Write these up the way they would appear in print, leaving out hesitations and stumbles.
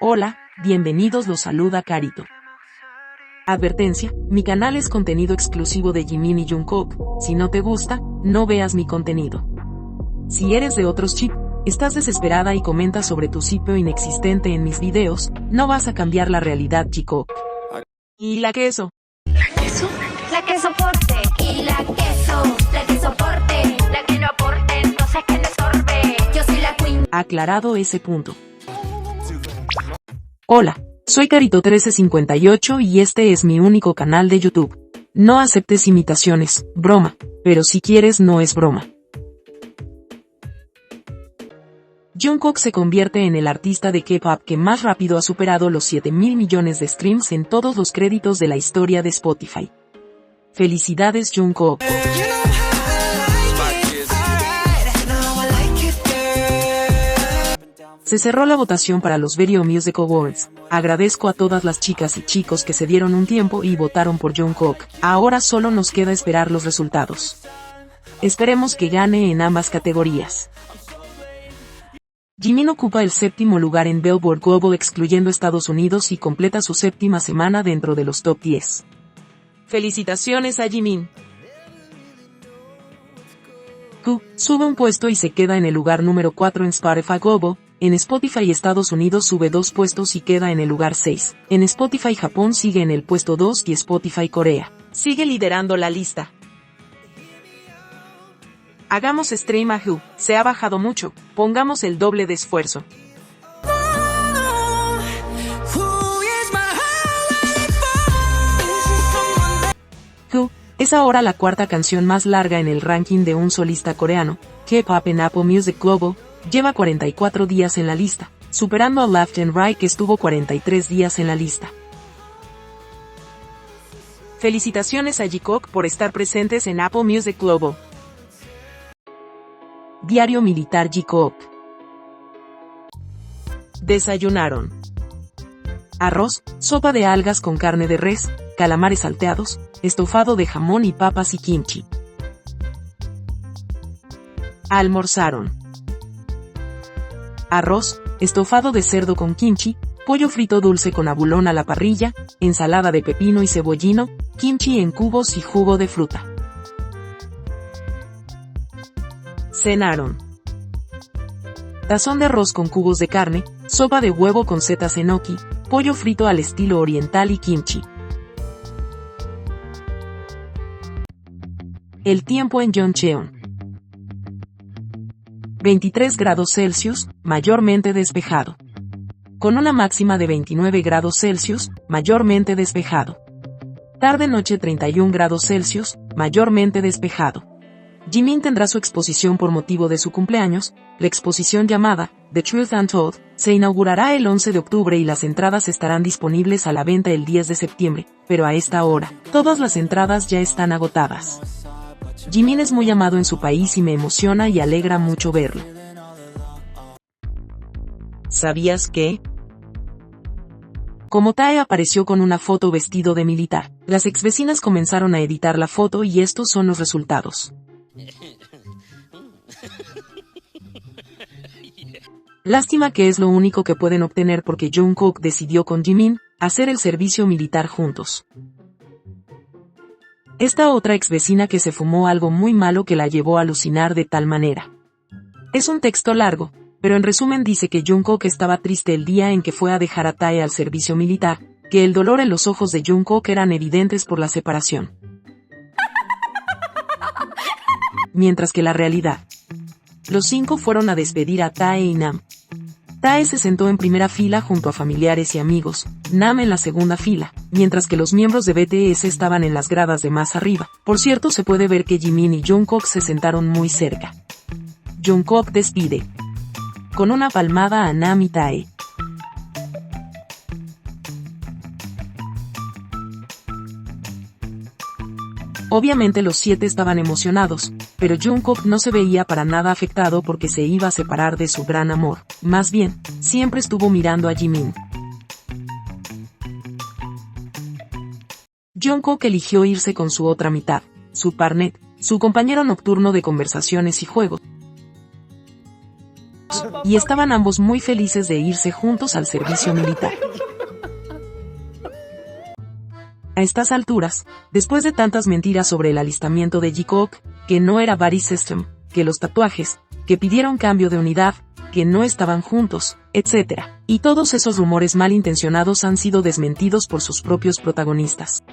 Hola, bienvenidos, los saluda Carito. Advertencia, mi canal es contenido exclusivo de Jimin y Jungkook, si no te gusta, no veas mi contenido. Si eres de otros chip, estás desesperada y comentas sobre tu sitio inexistente en mis videos, no vas a cambiar la realidad, chico. ¿Y la queso? ¿La queso? La que soporte. Y la que soporte. La que no aporte, entonces que le sorbe. Yo soy la queen. Aclarado ese punto. Hola, soy Carito1358 y este es mi único canal de YouTube. No aceptes imitaciones, broma, pero si quieres no es broma. Jungkook se convierte en el artista de K-pop que más rápido ha superado los 7.000 millones de streams en todos los créditos de la historia de Spotify. Felicidades, Jungkook. Se cerró la votación para los Video Music Awards. Agradezco a todas las chicas y chicos que se dieron un tiempo y votaron por Jungkook. Ahora solo nos queda esperar los resultados. Esperemos que gane en ambas categorías. Jimin ocupa el 7º lugar en Billboard Global excluyendo Estados Unidos y completa su 7ª semana dentro de los top 10. Felicitaciones a Jimin. Q sube un puesto y se queda en el lugar número 4 en Spotify Global. En Spotify Estados Unidos sube 2 puestos y queda en el lugar 6. En Spotify Japón sigue en el puesto 2 y Spotify Corea sigue liderando la lista. Hagamos stream a Who, se ha bajado mucho, pongamos el doble de esfuerzo. Who es ahora la 4ª canción más larga en el ranking de un solista coreano. K-pop en Apple Music Global lleva 44 días en la lista, superando a Left and Right que estuvo 43 días en la lista. Felicitaciones a Jungkook por estar presentes en Apple Music Global. Diario Militar Jungkook. Desayunaron arroz, sopa de algas con carne de res, calamares salteados, estofado de jamón y papas y kimchi. Almorzaron arroz, estofado de cerdo con kimchi, pollo frito dulce con abulón a la parrilla, ensalada de pepino y cebollino, kimchi en cubos y jugo de fruta. Cenaron tazón de arroz con cubos de carne, sopa de huevo con setas enoki, pollo frito al estilo oriental y kimchi. El tiempo en Yeoncheon. 23 grados Celsius, mayormente despejado. Con una máxima de 29 grados Celsius, mayormente despejado. Tarde-noche 31 grados Celsius, mayormente despejado. Jimin tendrá su exposición por motivo de su cumpleaños. La exposición llamada The Truth Untold se inaugurará el 11 de octubre y las entradas estarán disponibles a la venta el 10 de septiembre, pero a esta hora, todas las entradas ya están agotadas. Jimin es muy amado en su país y me emociona y alegra mucho verlo. ¿Sabías que? Como Tae apareció con una foto vestido de militar, las exvecinas comenzaron a editar la foto y estos son los resultados. Lástima que es lo único que pueden obtener porque Jungkook decidió con Jimin hacer el servicio militar juntos. Esta otra exvecina que se fumó algo muy malo que la llevó a alucinar de tal manera. Es un texto largo, pero en resumen dice que Jungkook estaba triste el día en que fue a dejar a Tae al servicio militar, que el dolor en los ojos de Jungkook eran evidentes por la separación. Mientras que la realidad. Los 5 fueron a despedir a Tae y Nam. Tae se sentó en primera fila junto a familiares y amigos, Nam en la segunda fila, mientras que los miembros de BTS estaban en las gradas de más arriba. Por cierto, se puede ver que Jimin y Jungkook se sentaron muy cerca. Jungkook despide con una palmada a Nam y Tae. Obviamente los 7 estaban emocionados, pero Jungkook no se veía para nada afectado porque se iba a separar de su gran amor. Más bien, siempre estuvo mirando a Jimin. Jungkook eligió irse con su otra mitad, su partner, su compañero nocturno de conversaciones y juegos. y estaban ambos muy felices de irse juntos al servicio militar. A estas alturas, después de tantas mentiras sobre el alistamiento de Jikook, que no era buddy system, que los tatuajes, que pidieron cambio de unidad, que no estaban juntos, etc. Y todos esos rumores malintencionados han sido desmentidos por sus propios protagonistas.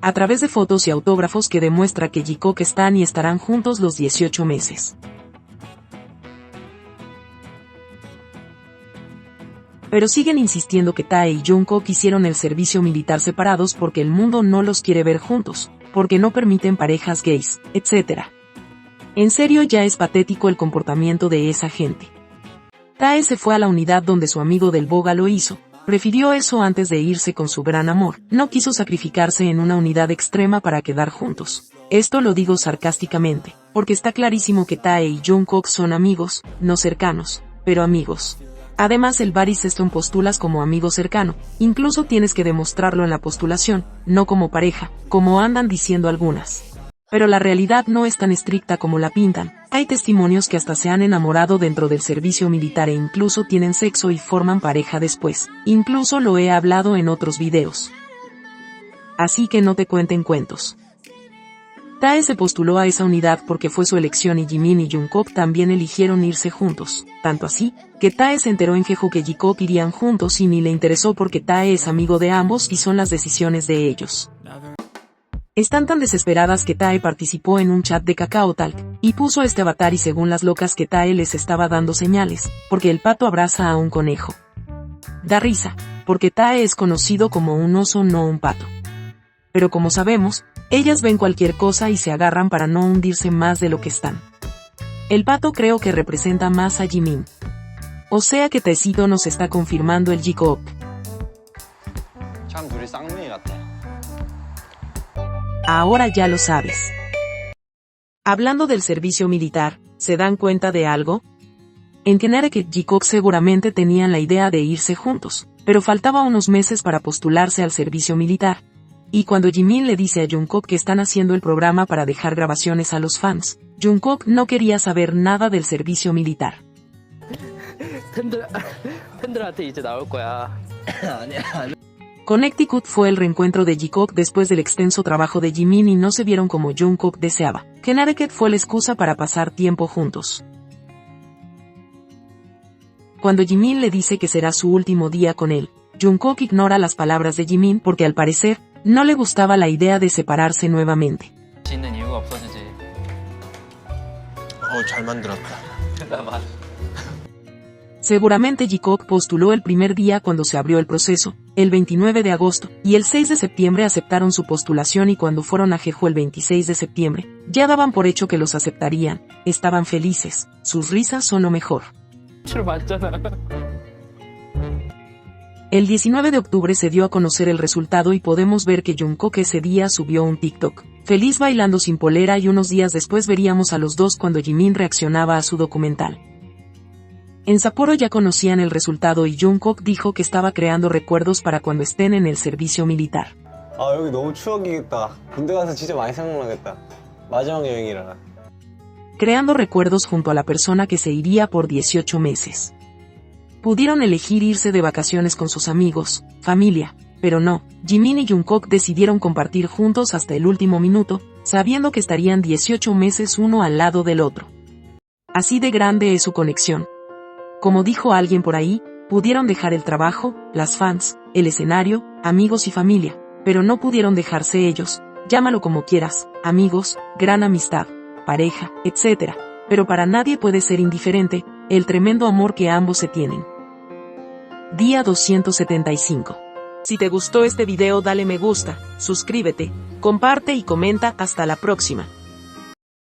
A través de fotos y autógrafos que demuestra que Jikook están y estarán juntos los 18 meses. Pero siguen insistiendo que Tae y Jungkook hicieron el servicio militar separados porque el mundo no los quiere ver juntos, porque no permiten parejas gays, etc. En serio, ya es patético el comportamiento de esa gente. Tae se fue a la unidad donde su amigo del Boga lo hizo, prefirió eso antes de irse con su gran amor, no quiso sacrificarse en una unidad extrema para quedar juntos. Esto lo digo sarcásticamente, porque está clarísimo que Tae y Jungkook son amigos, no cercanos, pero amigos. Además, el buddy system postulas como amigo cercano, incluso tienes que demostrarlo en la postulación, no como pareja, como andan diciendo algunas. Pero la realidad no es tan estricta como la pintan. Hay testimonios que hasta se han enamorado dentro del servicio militar e incluso tienen sexo y forman pareja después. Incluso lo he hablado en otros videos. Así que no te cuenten cuentos. Tae se postuló a esa unidad porque fue su elección y Jimin y Jungkook también eligieron irse juntos, tanto así, que Tae se enteró en Jeju que Jikook irían juntos y ni le interesó porque Tae es amigo de ambos y son las decisiones de ellos. Están tan desesperadas que Tae participó en un chat de KakaoTalk, y puso este avatar y según las locas que Tae les estaba dando señales, porque el pato abraza a un conejo. Da risa, porque Tae es conocido como un oso no un pato. Pero como sabemos, ellas ven cualquier cosa y se agarran para no hundirse más de lo que están. El pato creo que representa más a Jimin. O sea que Taecito nos está confirmando el Jikook. Ahora ya lo sabes. Hablando del servicio militar, ¿se dan cuenta de algo? En Connecticut y Jikook seguramente tenían la idea de irse juntos, pero faltaba unos meses para postularse al servicio militar. Y cuando Jimin le dice a Jungkook que están haciendo el programa para dejar grabaciones a los fans, Jungkook no quería saber nada del servicio militar. Connecticut fue el reencuentro de Jikook después del extenso trabajo de Jimin y no se vieron como Jungkook deseaba. Connecticut fue la excusa para pasar tiempo juntos. Cuando Jimin le dice que será su último día con él, Jungkook ignora las palabras de Jimin porque al parecer, no le gustaba la idea de separarse nuevamente. Seguramente Jikook postuló el primer día cuando se abrió el proceso, el 29 de agosto, y el 6 de septiembre aceptaron su postulación y cuando fueron a Jeju el 26 de septiembre, ya daban por hecho que los aceptarían, estaban felices, sus risas son lo mejor. El 19 de octubre se dio a conocer el resultado y podemos ver que Jungkook ese día subió un TikTok, feliz bailando sin polera y unos días después veríamos a los dos cuando Jimin reaccionaba a su documental. En Sapporo ya conocían el resultado y Jungkook dijo que estaba creando recuerdos para cuando estén en el servicio militar. 여기 너무 추억이겠다. 군대 가서 진짜 많이 생각나겠다. 마지막 여행이라. Creando recuerdos junto a la persona que se iría por 18 meses. Pudieron elegir irse de vacaciones con sus amigos, familia, pero no, Jimin y Jungkook decidieron compartir juntos hasta el último minuto, sabiendo que estarían 18 meses uno al lado del otro. Así de grande es su conexión. Como dijo alguien por ahí, pudieron dejar el trabajo, las fans, el escenario, amigos y familia, pero no pudieron dejarse ellos, llámalo como quieras, amigos, gran amistad, pareja, etc. Pero para nadie puede ser indiferente, el tremendo amor que ambos se tienen. Día 275. Si te gustó este video dale me gusta, suscríbete, comparte y comenta. Hasta la próxima.